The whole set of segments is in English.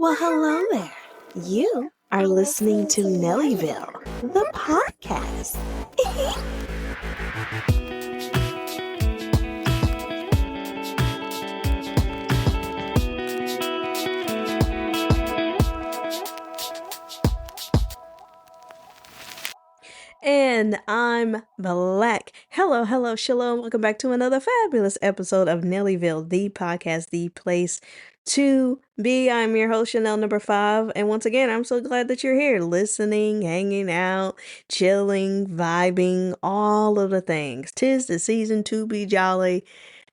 Well, hello there. You are listening to Nellyville, the podcast. And I'm Black. Hello, hello, Shello. Welcome back to another fabulous episode of Nellyville, the podcast, the place to be. I'm your host, Chanel number 5. And once again, I'm so glad that you're here listening, hanging out, chilling, vibing, all of the things. 'Tis the season to be jolly.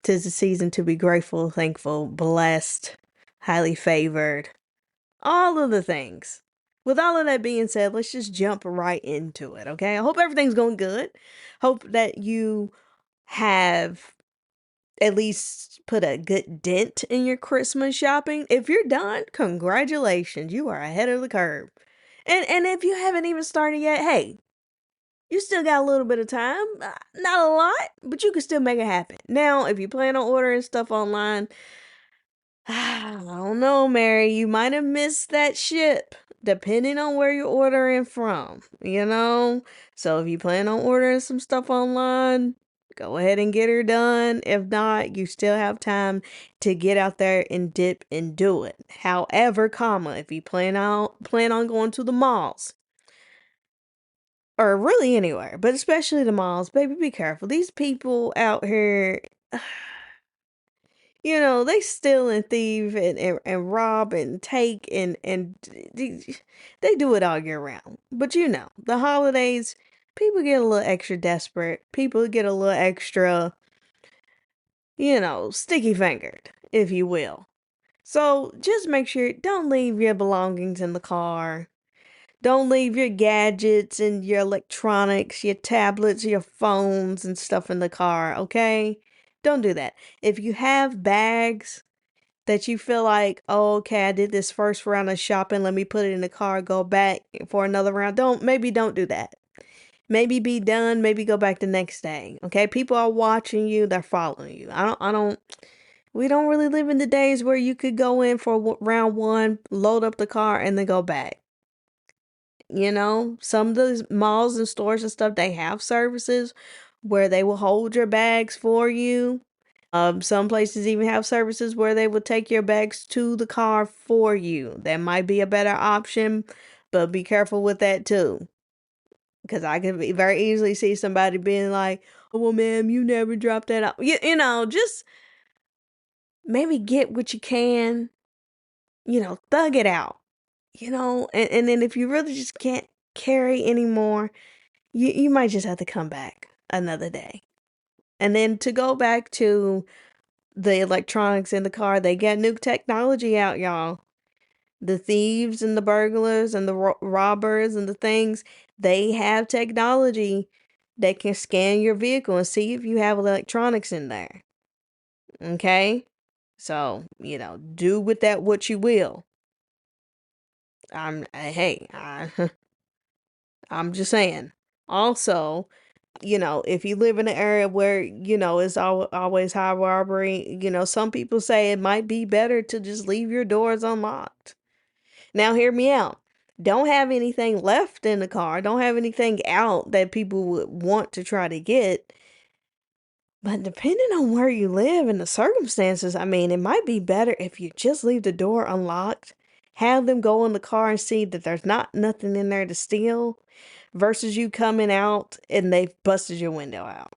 'Tis the season to be grateful, thankful, blessed, highly favored. All of the things. With all of that being said, let's just jump right into it, okay? I hope everything's going good. Hope that you have at least put a good dent in your Christmas shopping. If you're done, congratulations. You are ahead of the curve. And if you haven't even started yet, hey, you still got a little bit of time. Not a lot, but you can still make it happen. Now, if you plan on ordering stuff online, I don't know, Mary. You might have missed that ship, depending on where you're ordering from, you know? So if you plan on ordering some stuff online, go ahead and get her done. If not, you still have time to get out there and dip and do it. However, if you plan on going to the malls, or really anywhere, but especially the malls, baby, be careful. These people out here, they steal and thieve and rob and take and they do it all year round. But the holidays, people get a little extra desperate. People get a little extra, sticky fingered, if you will. So just make sure, don't leave your belongings in the car. Don't leave your gadgets and your electronics, your tablets, your phones and stuff in the car, okay? Don't do that. If you have bags that you feel like, oh, okay, I did this first round of shopping, let me put it in the car, go back for another round. Don't do that. Maybe be done, maybe go back the next day. Okay? People are watching you, they're following you. We don't really live in the days where you could go in for round 1, load up the car and then go back. Some of those malls and stores and stuff, they have services where they will hold your bags for you. Some places even have services where they will take your bags to the car for you. That might be a better option, but be careful with that too. Because I could very easily see somebody being like, oh, well, ma'am, you never dropped that off. Just maybe get what you can, thug it out, and then if you really just can't carry anymore, you might just have to come back another day. And then to go back to the electronics in the car, they got new technology out, y'all. The thieves and the burglars and the robbers and the things, they have technology that can scan your vehicle and see if you have electronics in there. Okay? So, do with that what you will. I'm just saying. Also, if you live in an area where, it's always high robbery, some people say it might be better to just leave your doors unlocked. Now, hear me out. Don't have anything left in the car. Don't have anything out that people would want to try to get. But depending on where you live and the circumstances, it might be better if you just leave the door unlocked, have them go in the car and see that there's not nothing in there to steal, versus you coming out and they've busted your window out.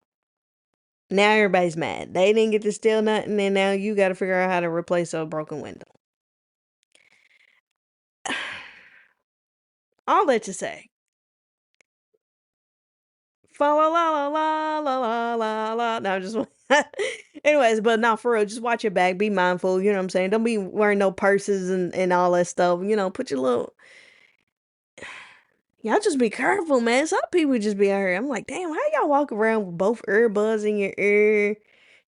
Now everybody's mad. They didn't get to steal nothing, and now you got to figure out how to replace a broken window. All that to say, fa la la la la la la la. No, just anyways, but not for real. Just watch your back. Be mindful. You know what I'm saying? Don't be wearing no purses and all that stuff. Put your little. Y'all just be careful, man. Some people just be out here. I'm like, damn, how y'all walk around with both earbuds in your ear?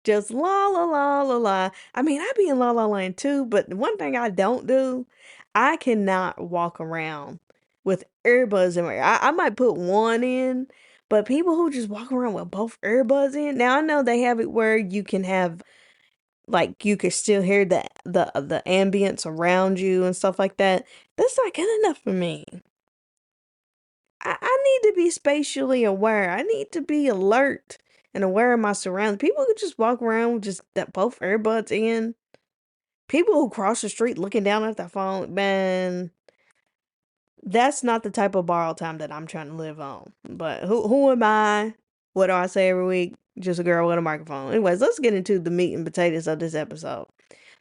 Just la la la la la. I be in la la land too, but one thing I don't do, I cannot walk around with earbuds in my ear. I might put one in, but people who just walk around with both earbuds in, now I know they have it where you can have like you could still hear the ambience around you and stuff like that. That's not good enough for me. I need to be spatially aware. I need to be alert and aware of my surroundings. People who just walk around with just that both earbuds in. People who cross the street looking down at their phone, man, that's not the type of borrowed time that I'm trying to live on. But who am I? What do I say every week? Just a girl with a microphone. Anyways, let's get into the meat and potatoes of this episode.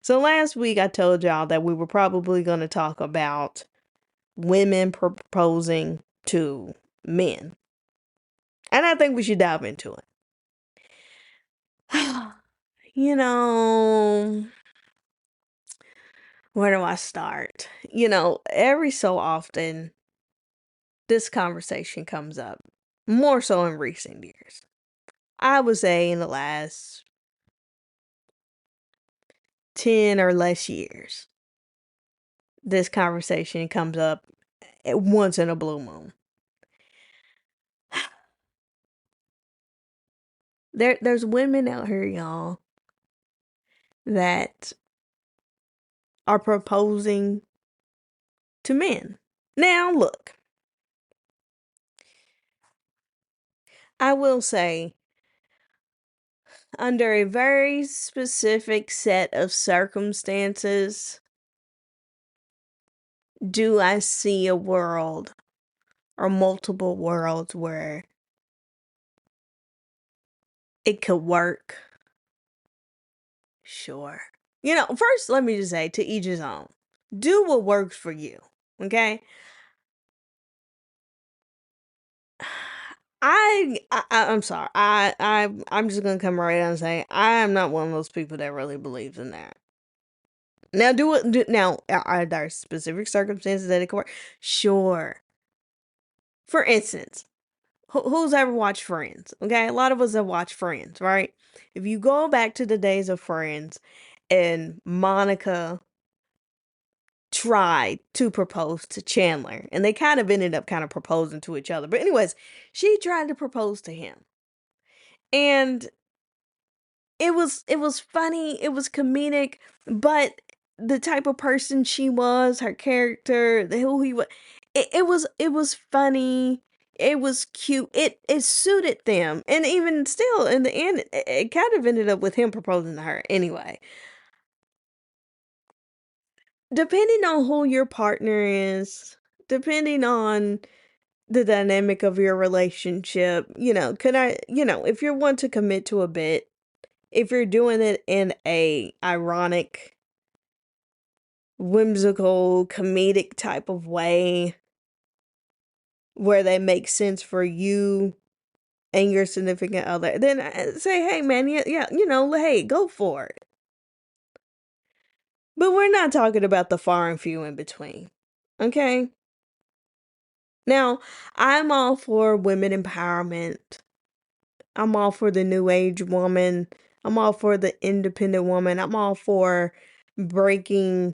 So last week I told y'all that we were probably going to talk about women proposing to men. And I think we should dive into it. You know, where do I start? Every so often this conversation comes up, more so in recent years. I would say in the last 10 or less years, this conversation comes up once in a blue moon. There's women out here, y'all, that are proposing to men. Now, look, I will say, under a very specific set of circumstances, do I see a world or multiple worlds where it could work? Sure. First, let me just say, to each his own. Do what works for you, okay? I'm sorry. I'm just gonna come right out and say I am not one of those people that really believes in that. Now, are there specific circumstances that it could work? Sure. For instance, who's ever watched Friends? Okay, a lot of us have watched Friends, right? If you go back to the days of Friends, and Monica tried to propose to Chandler, and they kind of ended up kind of proposing to each other. But anyways, she tried to propose to him, and it was funny, it was comedic, but the type of person she was, her character, who he was, it was funny. It was cute. It suited them, and even still, in the end, it kind of ended up with him proposing to her anyway. Depending on who your partner is, depending on the dynamic of your relationship, if you're one to commit to a bit, if you're doing it in a ironic, whimsical, comedic type of way where they make sense for you and your significant other, then say, hey man, yeah, hey, go for it. But we're not talking about the far and few in between. Okay? Now, I'm all for women empowerment. I'm all for the new age woman. I'm all for the independent woman. I'm all for breaking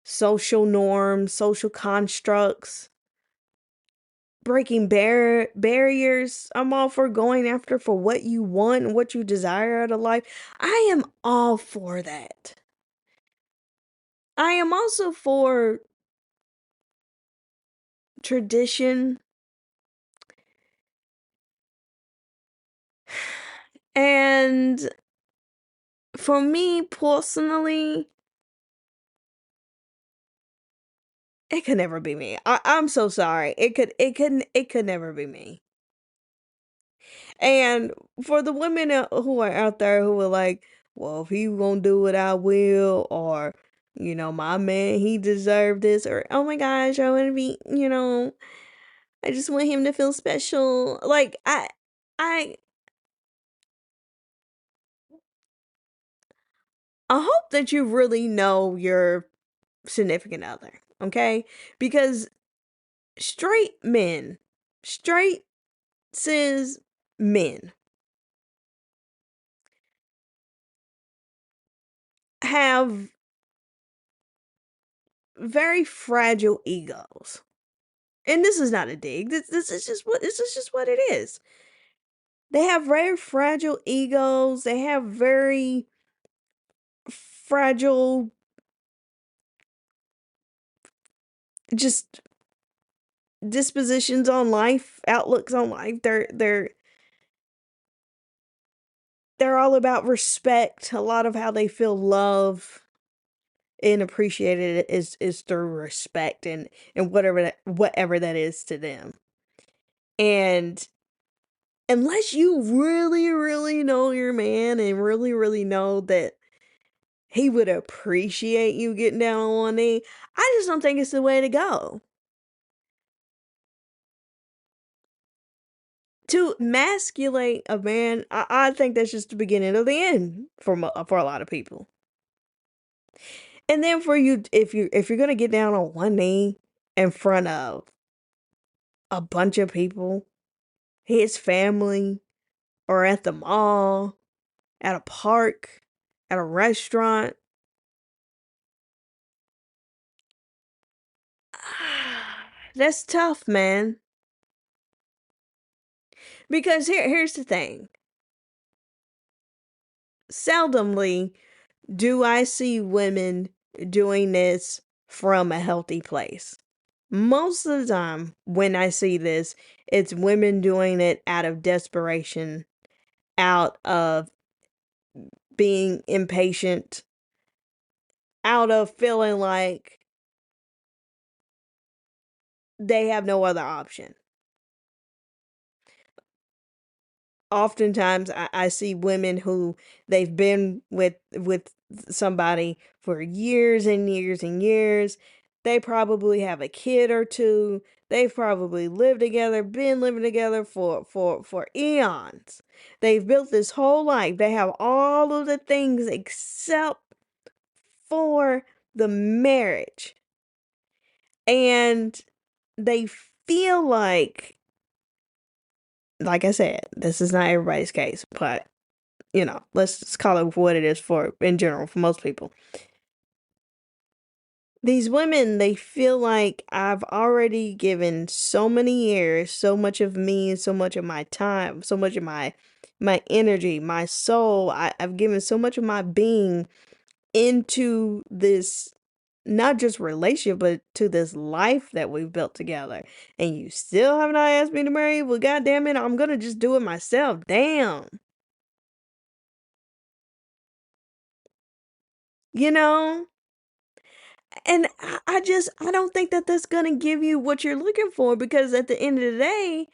social norms, social constructs, breaking barriers. I'm all for going after for what you want and what you desire out of life. I am all for that. I am also for tradition and for me personally, it could never be me. I'm so sorry. It could never be me. And for the women who are out there who are like, well, if he won't do it, I will, or my man, he deserved this, or oh my gosh, I want to be, I just want him to feel special. Like I I hope that you really know your significant other, okay? Because straight men, straight cis men have very fragile egos. And this is not a dig. This is just what it is. They have very fragile egos. They have very fragile, just dispositions on life, outlooks on life. They're all about respect. A lot of how they feel love and appreciated is through respect and whatever that is to them. And unless you really, really know your man and really, really know that he would appreciate you getting down on one knee, I just don't think it's the way to go. To emasculate a man, I think that's just the beginning of the end for a lot of people. And then for you, if you're gonna get down on one knee in front of a bunch of people, his family, or at the mall, at a park, at a restaurant, that's tough, man. Because here's the thing. Seldomly do I see women doing this from a healthy place. Most of the time, when I see this, it's women doing it out of desperation, out of being impatient, out of feeling like they have no other option. Oftentimes I see women who they've been with somebody for years and years and years. They probably have a kid or two. They've probably lived together, been living together for eons. They've built this whole life. They have all of the things except for the marriage. And they feel like I said, this is not everybody's case, but let's just call it what it is for in general for most people. These women, they feel like I've already given so many years, so much of me, so much of my time, so much of my energy, my soul. I've given so much of my being into this not just relationship, but to this life that we've built together. And you still have not asked me to marry you? Well, God damn it, I'm gonna just do it myself. Damn. You know? And I don't think that that's gonna give you what you're looking for, because at the end of the day,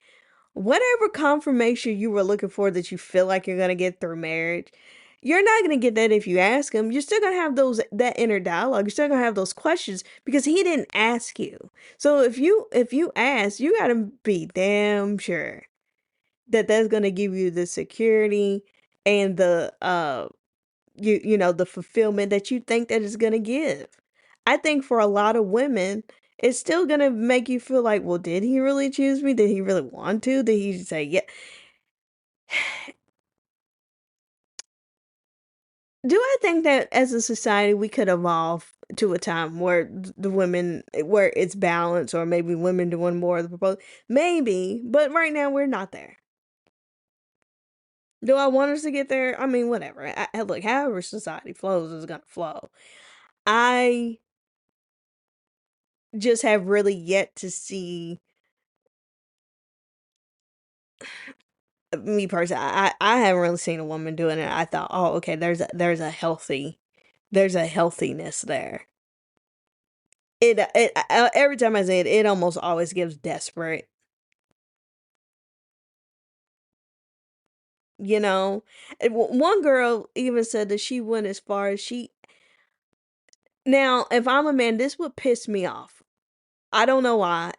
whatever confirmation you were looking for that you feel like you're gonna get through marriage, you're not gonna get that if you ask him. You're still gonna have that inner dialogue. You're still gonna have those questions because he didn't ask you. So if you ask, you gotta be damn sure that that's gonna give you the security and the the fulfillment that you think that it's gonna give. I think for a lot of women, it's still gonna make you feel like, well, did he really choose me? Did he really want to? Did he say yeah? Do I think that as a society we could evolve to a time where the women, where it's balanced, or maybe women doing more of the proposal? Maybe, but right now we're not there. Do I want us to get there? I mean, whatever. Look, however society flows is gonna flow. I just have really yet to see me personally. I haven't really seen a woman doing it. I thought, oh, okay, there's a healthiness there. It every time I say it, it almost always gives desperate. You know, one girl even said that she went as far as she. Now, if I'm a man, this would piss me off. I don't know why,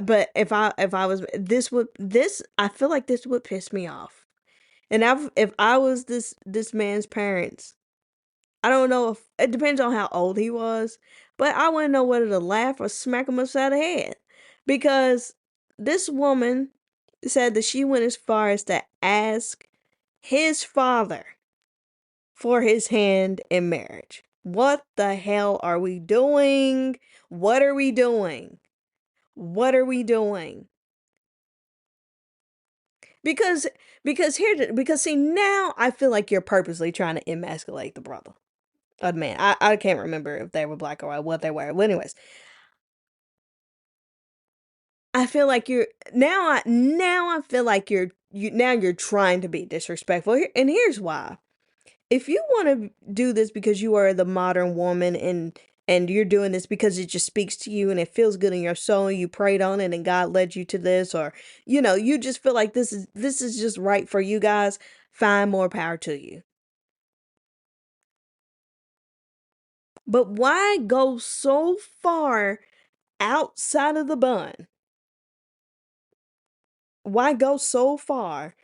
but if I was this, I feel like this would piss me off. And if I was this man's parents, I don't know, if it depends on how old he was, but I wouldn't know whether to laugh or smack him upside the head, because this woman said that she went as far as to ask his father for his hand in marriage. What the hell are we doing? What are we doing? What are we doing? Because because see, now I feel like you're purposely trying to emasculate the brother. a man. I can't remember if they were black or what they were. Well, anyways, I feel like you're now I feel like you're trying to be disrespectful. And here's why. If you want to do this because you are the modern woman and you're doing this because it just speaks to you and it feels good in your soul and you prayed on it and God led you to this, or you just feel like this is just right for you guys, find more power to you. But why go so far outside of the bun? Why go so far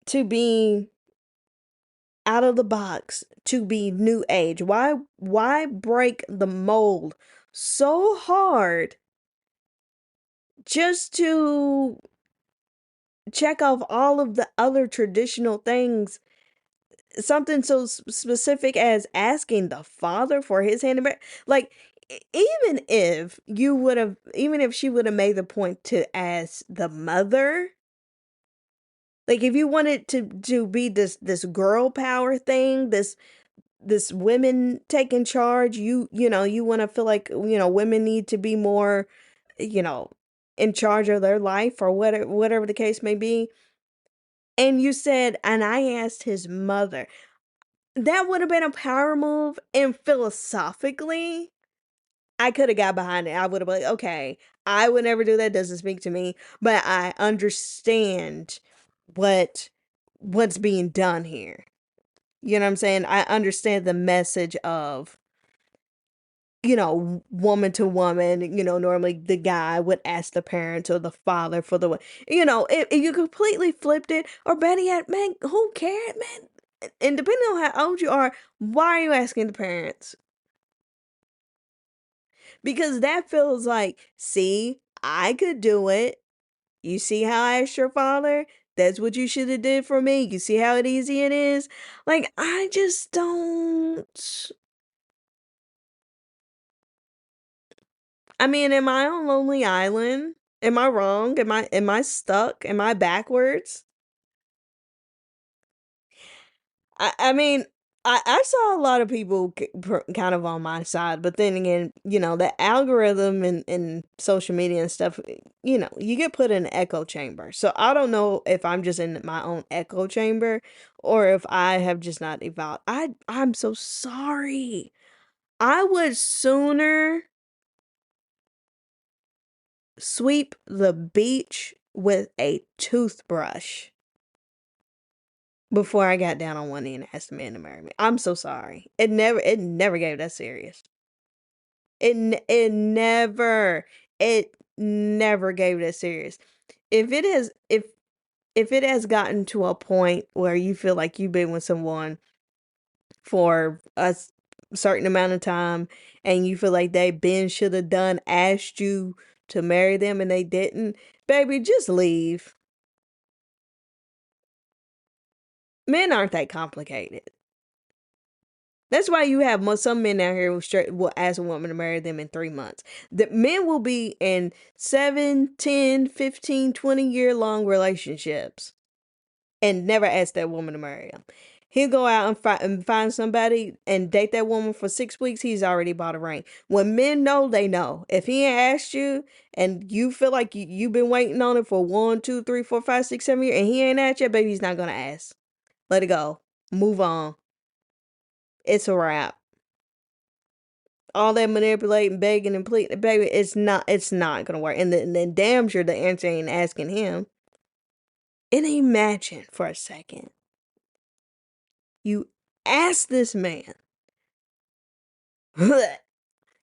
to be out of the box, to be new age? Why break the mold so hard just to check off all of the other traditional things? Something so specific as asking the father for his hand in marriage. Like, even if she would have made the point to ask the mother, like if you wanted to be this girl power thing, this women taking charge, you want to feel like women need to be more, you know in charge of their life, or whatever the case may be. And you said, and I asked his mother. That would have been a power move, and philosophically, I could have got behind it. I would have been like, okay, I would never do that. Doesn't speak to me, but I understand what what's being done here. You know what I'm saying? I understand the message of, woman to woman. Normally the guy would ask the parents or the father for if you completely flipped it, or better yet, man, who cared, man? And depending on how old you are, why are you asking the parents? Because that feels like, see, I could do it. You see how I asked your father? That's what you should have did for me. You see how easy it is? Like, I just don't. I mean, am I on Lonely Island? Am I wrong? Am I stuck? Am I backwards? I mean, I saw a lot of people kind of on my side, but then again, the algorithm and social media and stuff, you get put in an echo chamber. So I don't know if I'm just in my own echo chamber or if I have just not evolved. I'm so sorry. I would sooner sweep the beach with a toothbrush before I got down on one knee and asked the man to marry me. I'm so sorry. It never gave that serious. It never gave that serious. If it has if it has gotten to a point where you feel like you've been with someone for certain amount of time and you feel like they been should have done asked you to marry them and they didn't, baby, just leave. Men aren't that complicated. That's why you have some men out here who will ask a woman to marry them in 3 months. The men will be in 7, 10, 15, 20 year long relationships and never ask that woman to marry him. He'll go out and find somebody and date that woman for 6 weeks. He's already bought a ring. When men know, they know. If he ain't asked you and you feel like you've been waiting on it for 1, 2, 3, 4, 5, 6, 7 years and he ain't asked you, baby, he's not going to ask. Let it go. Move on. It's a wrap. All that manipulating, begging, and pleading, baby, it's not gonna work. And then damn sure the answer ain't asking him. And imagine for a second, you ask this man,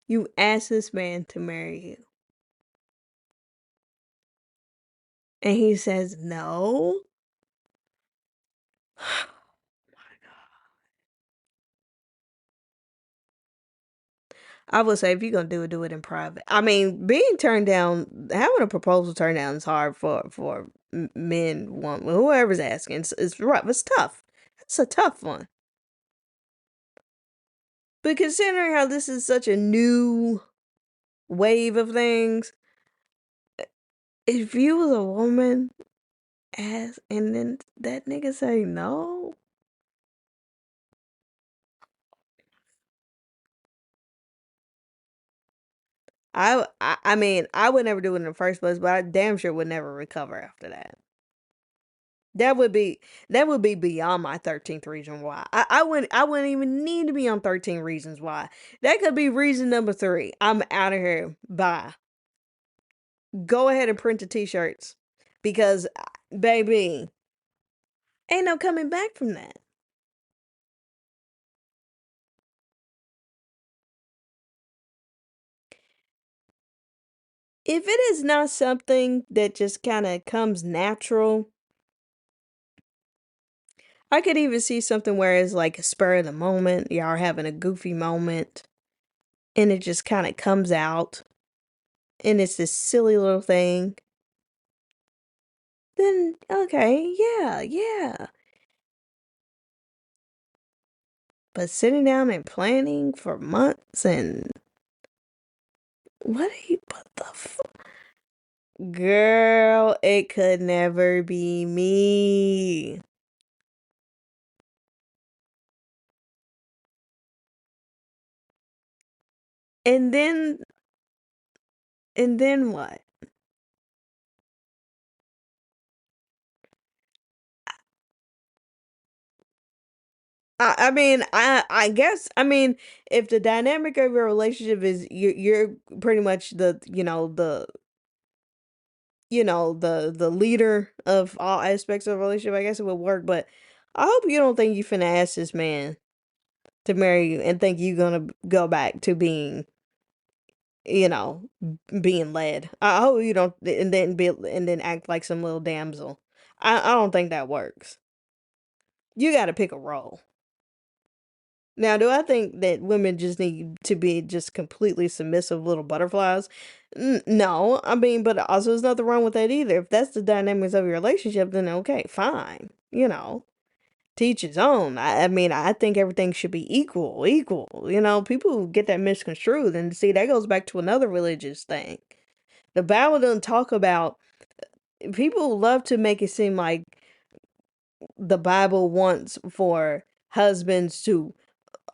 you ask this man to marry you, and he says no. I would say if you're gonna do it in private. I mean, being turned down, having a proposal turned down is hard for men, women, whoever's asking. It's rough. It's tough. It's a tough one. But considering how this is such a new wave of things, if you was a woman ask and then that nigga say no, I mean, I would never do it in the first place, but I damn sure would never recover after that. That would be that would be beyond my 13th reason why. I wouldn't even need to be on 13 reasons why. That could be reason number 3. I'm out of here. Bye. Go ahead and print the t-shirts because baby, ain't no coming back from that. If it is not something that just kind of comes natural, I could even see something where it's like a spur of the moment, y'all are having a goofy moment, and it just kind of comes out, and it's this silly little thing. Then, okay, yeah, yeah. But sitting down and planning for months and what the girl, it could never be me. And then, and then what? I mean, I guess, I mean, if the dynamic of your relationship is you're pretty much the, the leader of all aspects of a relationship, I guess it would work. But I hope you don't think you finna ask this man to marry you and think you gonna go back to being, you know, being led. I hope you don't, and then act like some little damsel. I don't think that works. You got to pick a role. Now, do I think that women just need to be just completely submissive little butterflies? No, I mean, but also there's nothing wrong with that either. If that's the dynamics of your relationship, then okay, fine. Teach his own. I mean, I think everything should be equal, equal. People get that misconstrued, and see, that goes back to another religious thing. The Bible doesn't talk about. People love to make it seem like the Bible wants for husbands to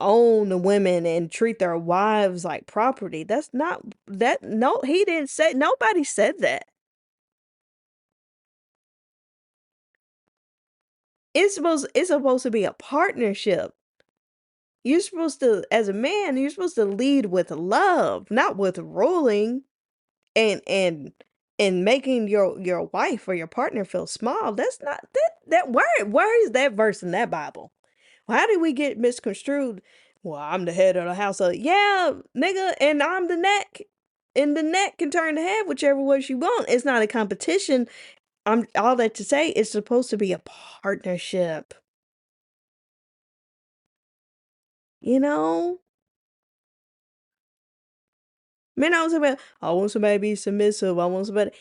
own the women and treat their wives like property. That's not that. No, he didn't say. Nobody said that. It's supposed to be a partnership. You're supposed to, as a man, you're supposed to lead with love, not with ruling and making your wife or your partner feel small. That's not that where is that verse in that Bible? How did we get misconstrued? Well, I'm the head of the household. Yeah, nigga, and I'm the neck. And the neck can turn the head whichever way she want. It's not a competition. I'm all that to say it's supposed to be a partnership. You know? Man, I want somebody to be submissive. I want somebody.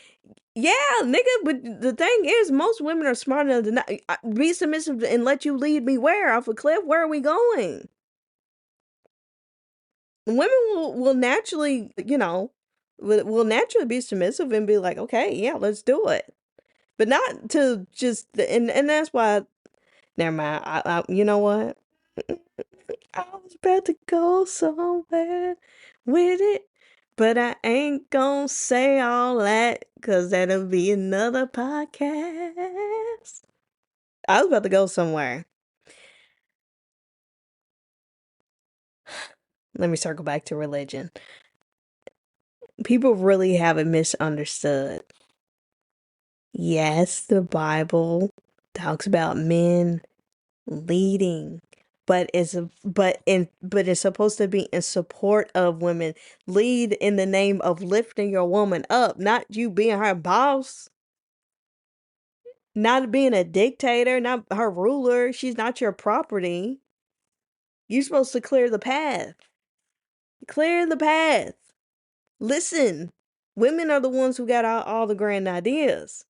Yeah, nigga, but the thing is, most women are smart enough to not be submissive and let you lead me where? Off a cliff? Where are we going? Women will naturally, will naturally be submissive and be like, okay, yeah, let's do it. But not to just, and that's why, never mind. You know what? I was about to go somewhere with it, but I ain't gonna say all that because that'll be another podcast. I was about to go somewhere. Let me circle back to religion. People really have it misunderstood. Yes, the Bible talks about men leading, but it's supposed to be in support of women. Lead in the name of lifting your woman up, not you being her boss, not being a dictator, not her ruler. She's not your property. You're supposed to clear the path. Clear the path. Listen, women are the ones who got all the grand ideas.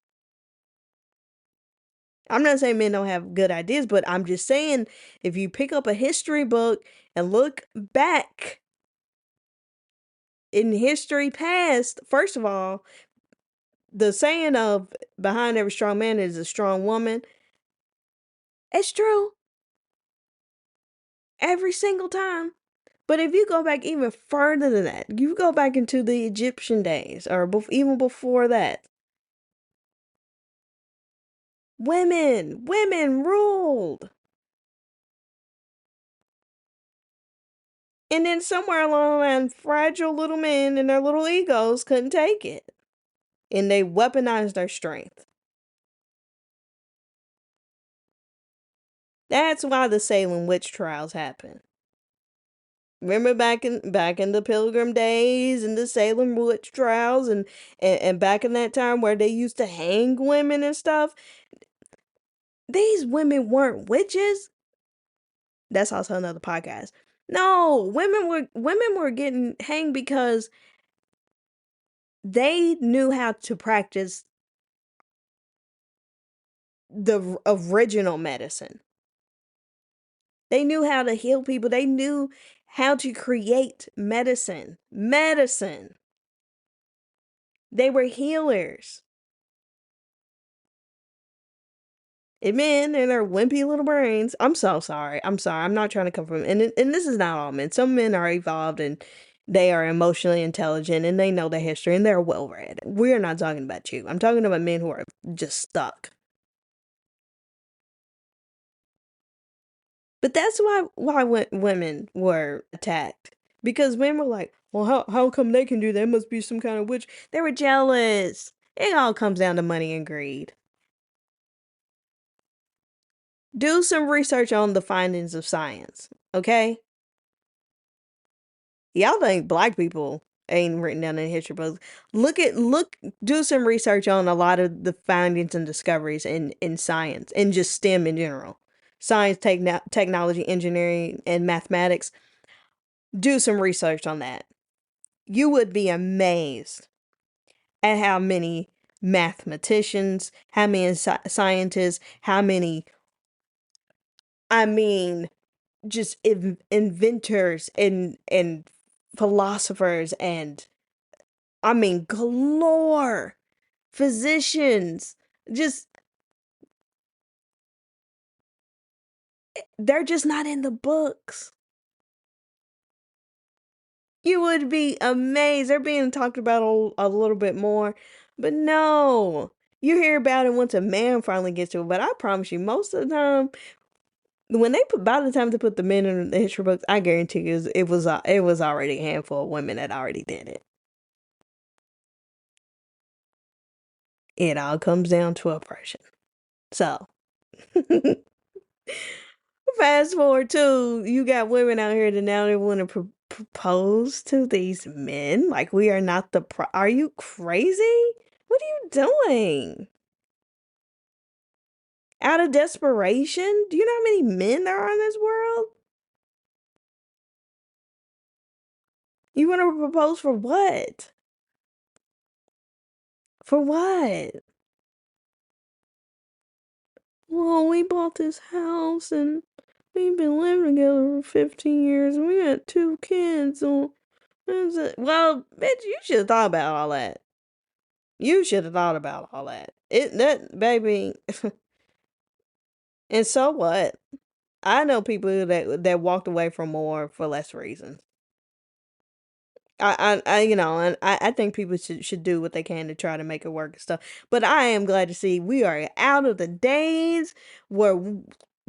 I'm not saying men don't have good ideas, but I'm just saying if you pick up a history book and look back in history past, first of all, the saying of behind every strong man is a strong woman, it's true every single time. But if you go back even further than that, you go back into the Egyptian days or even before that, women ruled. And then somewhere along the line, fragile little men and their little egos couldn't take it. And they weaponized their strength. That's why the Salem witch trials happened. Remember back in the Pilgrim days and the Salem witch trials and back in that time where they used to hang women and stuff. These women weren't witches. That's also another podcast. No, women were getting hanged because they knew how to practice the original medicine. They knew how to heal people. They knew how to create medicine. Medicine. They were healers. And men and their wimpy little brains. I'm so sorry. I'm sorry. I'm not trying to come from and this is not all men. Some men are evolved and they are emotionally intelligent and they know their history and they're well read. We're not talking about you. I'm talking about men who are just stuck. But that's why women were attacked. Because men were like, well, how come they can do that? It must be some kind of witch. They were jealous. It all comes down to money and greed. Do some research on the findings of science, okay? Y'all think black people ain't written down in history books. Do some research on a lot of the findings and discoveries in science and just STEM in general. Science, technology, engineering, and mathematics. Do some research on that. You would be amazed at how many mathematicians, how many scientists, how many, I mean, just inventors and philosophers and I mean galore physicians. Just they're just not in the books. You would be amazed. They're being talked about a little bit more, but no. You hear about it once a man finally gets to it, but I promise you, most of the time, by the time they put the men in the history books, I guarantee you, it was already a handful of women that already did it. It all comes down to oppression. So, fast forward to you got women out here that now they want to propose to these men. Like we are not Are you crazy? What are you doing? Out of desperation? Do you know how many men there are in this world? You want to propose for what? For what? Well, we bought this house and we've been living together for 15 years and we got 2 kids. So, well, bitch, you should have thought about all that. You should have thought about all that. That baby. And so what? I know people that walked away from more for less reasons. And I think people should do what they can to try to make it work and stuff. But I am glad to see we are out of the days where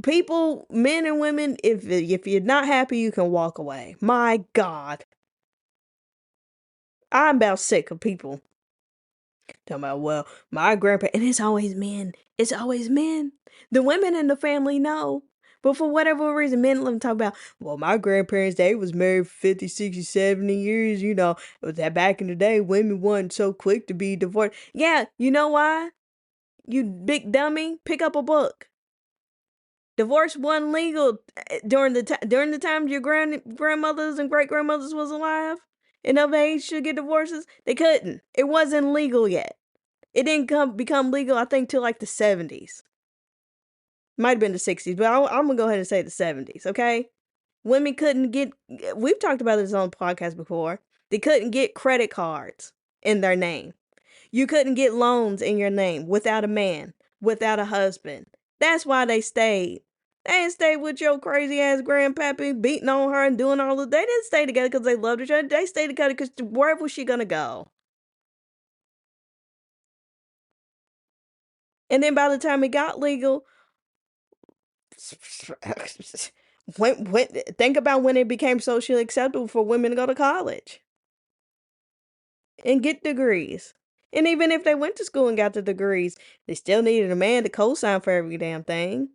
people, men and women, if you're not happy, you can walk away. My God, I'm about sick of people talking about, well, my grandpa, and it's always men. It's always men. The women in the family know. But for whatever reason, men let them talk about, well, my grandparents, they was married for 50, 60, 70 years, it was that back in the day, women weren't so quick to be divorced. Yeah, you know why? You big dummy, pick up a book. Divorce wasn't legal during the time your grandmothers and great grandmothers was alive and of age to get divorces. They couldn't. It wasn't legal yet. It didn't become legal, I think, till like the 70s. Might have been the 60s, but I'm gonna go ahead and say the 70s. Okay, women couldn't get. We've talked about this on the podcast before. They couldn't get credit cards in their name. You couldn't get loans in your name without a man, without a husband. That's why they stayed. They didn't stay with your crazy ass grandpappy beating on her and doing all of. They didn't stay together because they loved each other. They stayed together because where was she gonna go? And then by the time it got legal, when think about when it became socially acceptable for women to go to college and get degrees. And even if they went to school and got the degrees, they still needed a man to co-sign for every damn thing.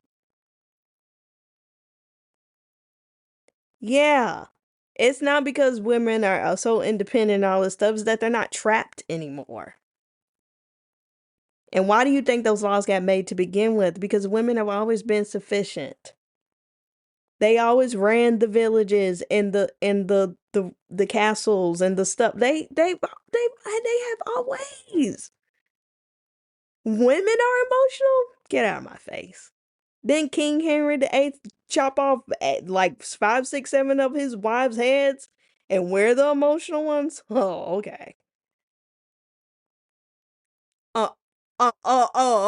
Yeah. It's not because women are so independent and all this stuff, it's that they're not trapped anymore. And why do you think those laws got made to begin with? Because women have always been sufficient. They always ran the villages and the castles and the stuff. They have always. Women are emotional? Get out of my face. Then King Henry VIII chop off like five, six, seven of his wives' heads, and we're the emotional ones. Oh, okay. Uh,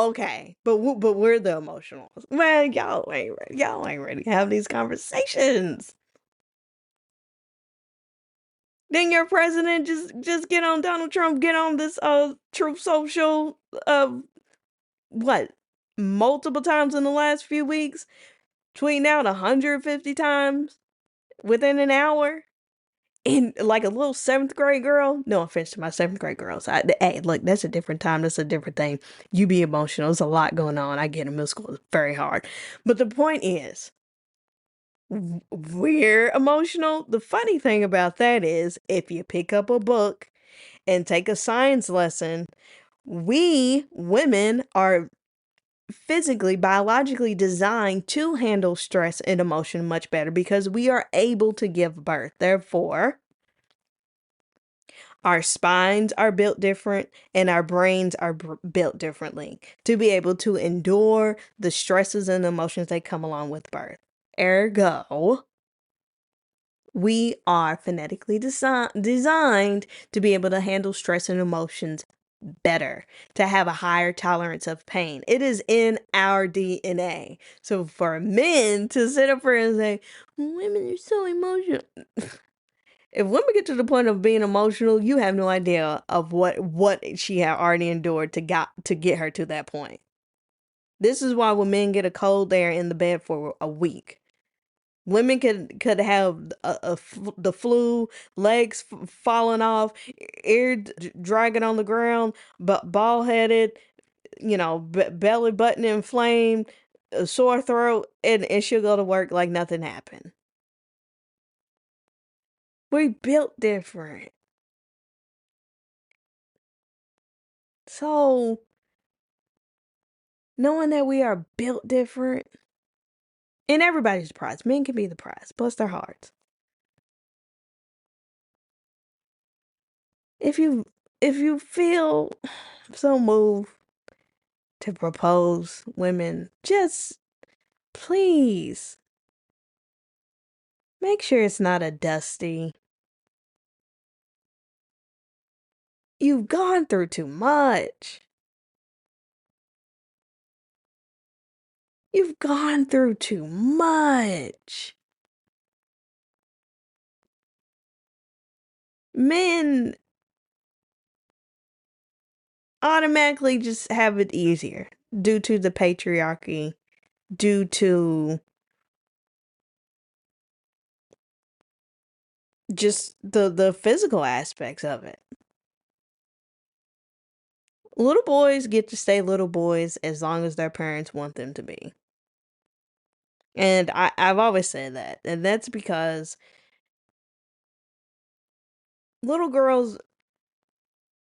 okay. But we're the emotional ones. Man, y'all ain't ready. Y'all ain't ready to have these conversations. Then your president just get on Donald Trump, get on this Truth Social what multiple times in the last few weeks, tweeting out 150 times within an hour. And like a little seventh grade girl, no offense to my seventh grade girls. Hey, look, that's a different time. That's a different thing. You be emotional. There's a lot going on. I get in middle school. It's very hard. But the point is, we're emotional. The funny thing about that is, if you pick up a book and take a science lesson, we women are physically, biologically designed to handle stress and emotion much better because we are able to give birth. Therefore, our spines are built different and our brains are built differently to be able to endure the stresses and emotions that come along with birth. Ergo, we are phonetically designed to be able to handle stress and emotions better, to have a higher tolerance of pain. It is in our DNA. So for men to sit up here and say, women are so emotional. If women get to the point of being emotional, you have no idea of what she had already endured to get her to that point. This is why when men get a cold, they're in the bed for a week. Women could have the flu, legs falling off, ear dragging on the ground, but bald headed, belly button inflamed, a sore throat, and she'll go to work like nothing happened. We built different. So, knowing that we are built different, and everybody's the prize. Men can be the prize. Bless their hearts. If you feel so moved to propose women, just please make sure it's not a dusty. You've gone through too much. You've gone through too much. Men automatically just have it easier due to the patriarchy, due to just the physical aspects of it. Little boys get to stay little boys as long as their parents want them to be. And I've always said that. And that's because little girls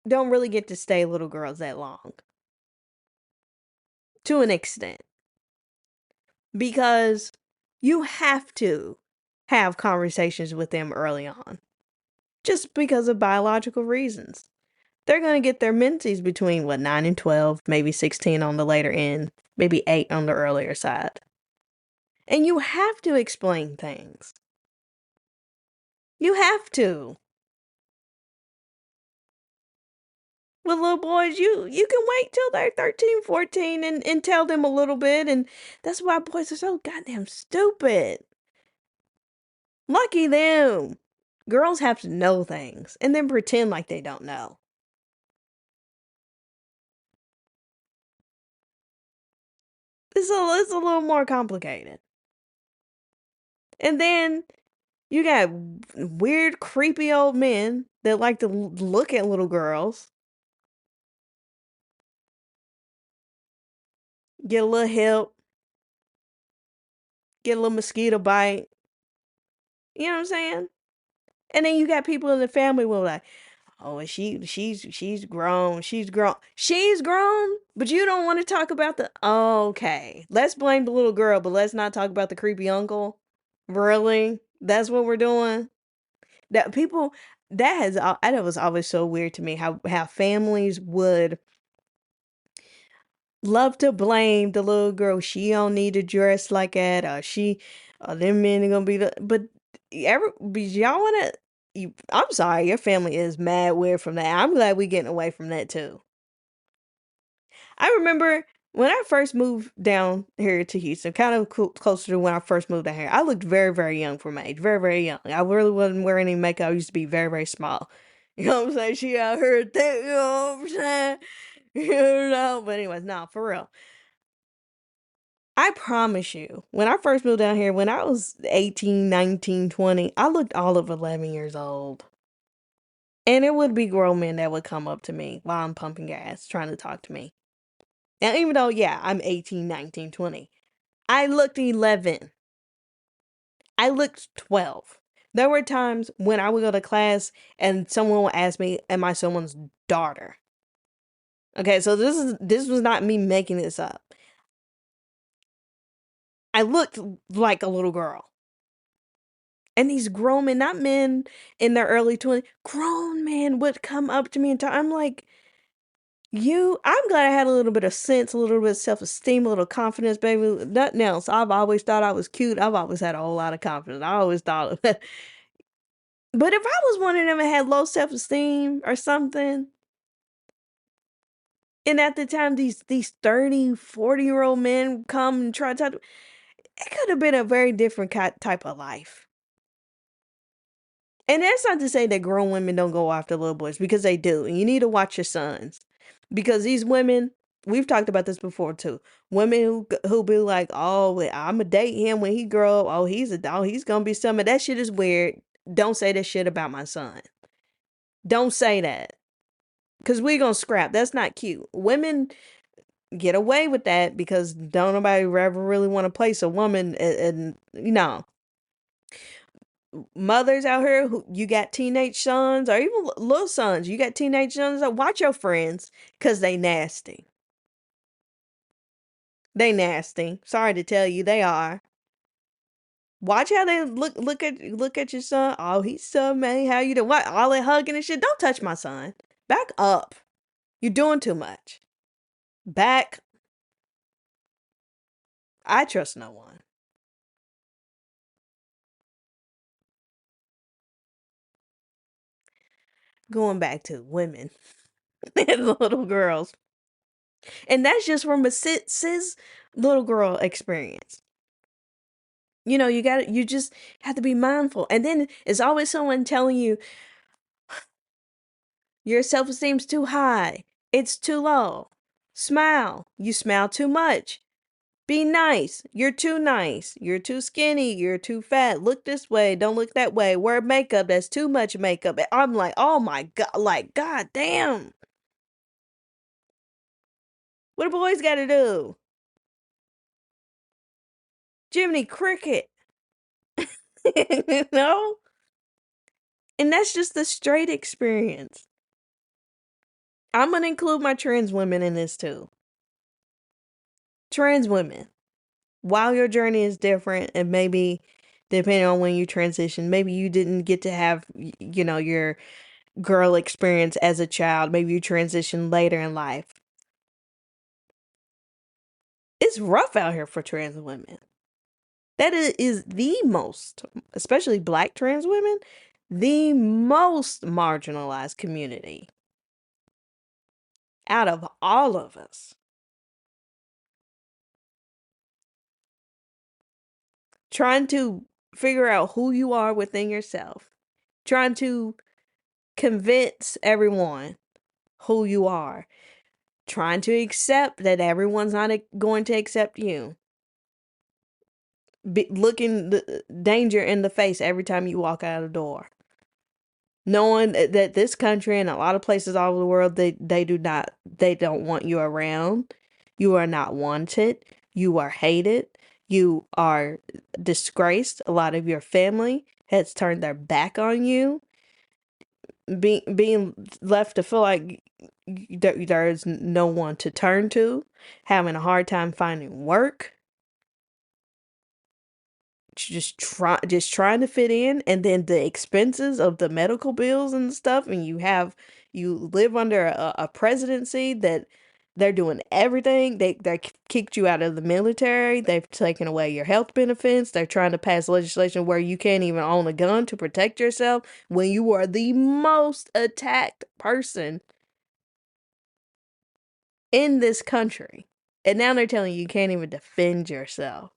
don't really get to stay little girls that long. To an extent. Because you have to have conversations with them early on. Just because of biological reasons. They're going to get their menses between, 9 and 12, maybe 16 on the later end, maybe 8 on the earlier side. And you have to explain things. You have to. With little boys, you can wait till they're 13, 14 and tell them a little bit, and that's why boys are so goddamn stupid. Lucky them. Girls have to know things and then pretend like they don't know. It's a little more complicated. And then you got weird, creepy old men that like to look at little girls, get a little help, get a little mosquito bite. You know what I'm saying? And then you got people in the family who are like, oh, she's grown, she's grown, but you don't want to talk about the okay. Let's blame the little girl, but let's not talk about the creepy uncle. Really? That's what we're doing? That people that has that was always so weird to me how families would love to blame the little girl. She don't need to dress like that, or them men are gonna be but but y'all wanna I'm sorry, your family is mad weird from that. I'm glad we getting away from that too. I remember when I first moved down here to Houston, kind of closer to when I first moved down here, I looked very, very young for my age. Very, very young. I really wasn't wearing any makeup. I used to be very, very small. You know what I'm saying? She out here thick, you know what I'm saying? You know, but anyways, no, for real. I promise you, when I first moved down here, when I was 18, 19, 20, I looked all of 11 years old. And it would be grown men that would come up to me while I'm pumping gas, trying to talk to me. Now, even though, yeah, I'm 18, 19, 20, I looked 11. I looked 12. There were times when I would go to class and someone would ask me, am I someone's daughter? Okay, so this was not me making this up. I looked like a little girl. And these grown men, not men in their early 20s, grown men would come up to me and talk. I'm like, I'm glad I had a little bit of sense, a little bit of self esteem, a little confidence, baby. Nothing else. I've always thought I was cute. I've always had a whole lot of confidence. I always thought of that. But if I was one of them that had low self esteem or something, and at the time these 30, 40-year-old men come and try to talk, it could have been a very different type of life. And that's not to say that grown women don't go after little boys, because they do. And you need to watch your sons. Because these women, we've talked about this before too. Women who be like, oh, well, I'ma date him when he grow up. Oh, he's gonna be something. That shit is weird. Don't say that shit about my son. Don't say that. Cause we gonna scrap. That's not cute. Women get away with that because don't nobody ever really want to place a woman and you know, mothers out here who you got teenage sons or even little sons, you got teenage sons, watch your friends because they nasty. They nasty. Sorry to tell you, they are. Watch how they look at your son. Oh, he's so man. How you doing? What? All that hugging and shit. Don't touch my son. Back up. You're doing too much. Back. I trust no one. Going back to women and little girls, and that's just from a cis little girl experience. You know, you just have to be mindful. And then it's always someone telling you your self-esteem's too high. It's too low. Smile. You smile too much. Be nice. You're too nice. You're too skinny. You're too fat. Look this way. Don't look that way. Wear makeup. That's too much makeup. I'm like, oh my God. Like, God damn. What do boys got to do? Jiminy Cricket. You know? And that's just the straight experience. I'm going to include my trans women in this too. Trans women, while your journey is different and maybe depending on when you transition, maybe you didn't get to have, your girl experience as a child. Maybe you transition later in life. It's rough out here for trans women. That is the most, especially black trans women, the most marginalized community. out of all of us. Trying to figure out who you are within yourself. Trying to convince everyone who you are. Trying to accept that everyone's not going to accept you. Looking the danger in the face every time you walk out of the door. Knowing that this country and a lot of places all over the world, they don't want you around. You are not wanted. You are hated. You are disgraced. A lot of your family has turned their back on you. Being left to feel like there is no one to turn to, having a hard time finding work, just trying to fit in, and then the expenses of the medical bills and stuff, and you live under a presidency that they're doing everything. They kicked you out of the military. They've taken away your health benefits. They're trying to pass legislation where you can't even own a gun to protect yourself when you are the most attacked person in this country. And now they're telling you can't even defend yourself.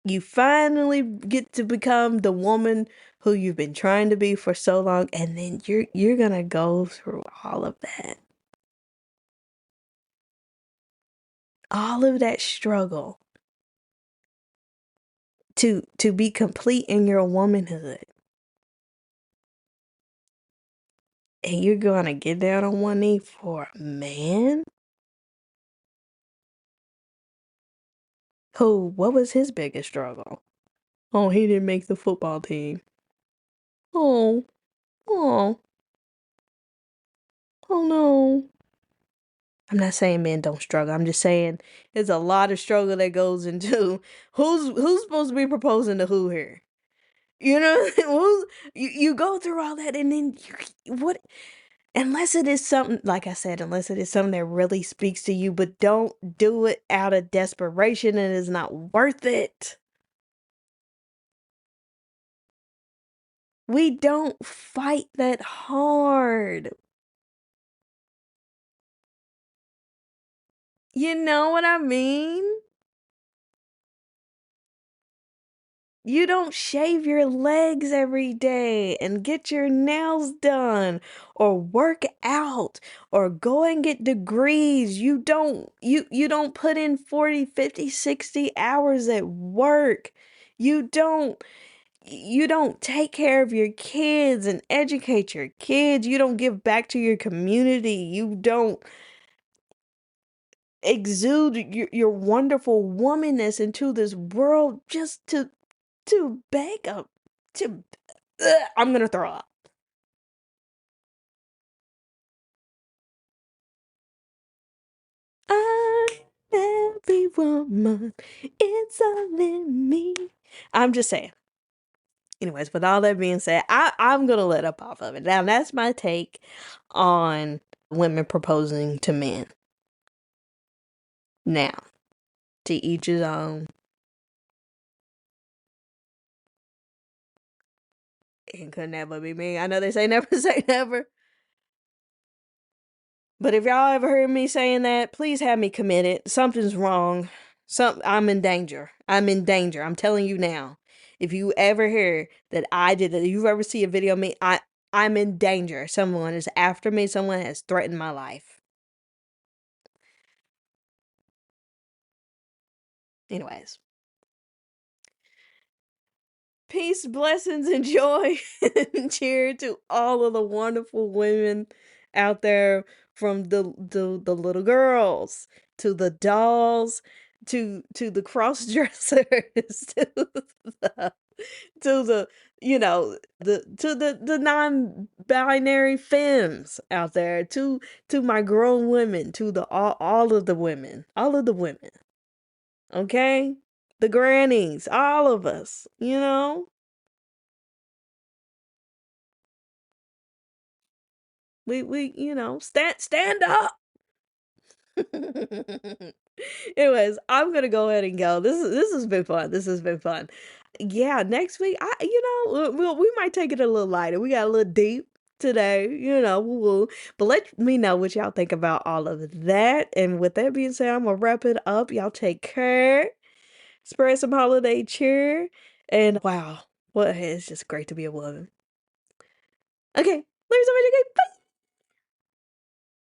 You finally get to become the woman who you've been trying to be for so long, and then you're gonna go through all of that. All of that struggle to be complete in your womanhood. And you're gonna get down on one knee for a man who, what was his biggest struggle? Oh, he didn't make the football team. Oh, oh, oh no. I'm not saying men don't struggle. I'm just saying there's a lot of struggle that goes into who's supposed to be proposing to who here. You know, you go through all that, and then what? Unless it is something, like I said, unless it is something that really speaks to you, but don't do it out of desperation, and it's not worth it. We don't fight that hard. You know what I mean? You don't shave your legs every day and get your nails done or work out or go and get degrees. You don't put in 40, 50, 60 hours at work. You don't take care of your kids and educate your kids. You don't give back to your community. You don't exude your wonderful womanness into this world just to beg up to I'm gonna throw up. I'm every woman. It's all in me. I'm just saying. Anyways, with all that being said, I'm gonna let up off of it. Now that's my take on women proposing to men. Now, to each his own. It could never be me. I know they say never say never. But if y'all ever heard me saying that, please have me committed. Something's wrong. I'm in danger. I'm in danger. I'm telling you now. If you ever hear that I did it, you ever see a video of me, I'm in danger. Someone is after me. Someone has threatened my life. Anyways. Peace, blessings, and joy. And cheer to all of the wonderful women out there, from the little girls to the dolls to the cross dressers the, to the the non-binary femmes out there, to my grown women, to the all of the women, okay, the grannies, all of us, we stand up. Anyways, I'm gonna go ahead and go. This has been fun. This has been fun. Yeah, next week, we might take it a little lighter. We got a little deep today, woo woo. But let me know what y'all think about all of that. And with that being said, I'm gonna wrap it up. Y'all take care. Spread some holiday cheer. And wow, what it's just great to be a woman. Okay, ladies and gentlemen, bye.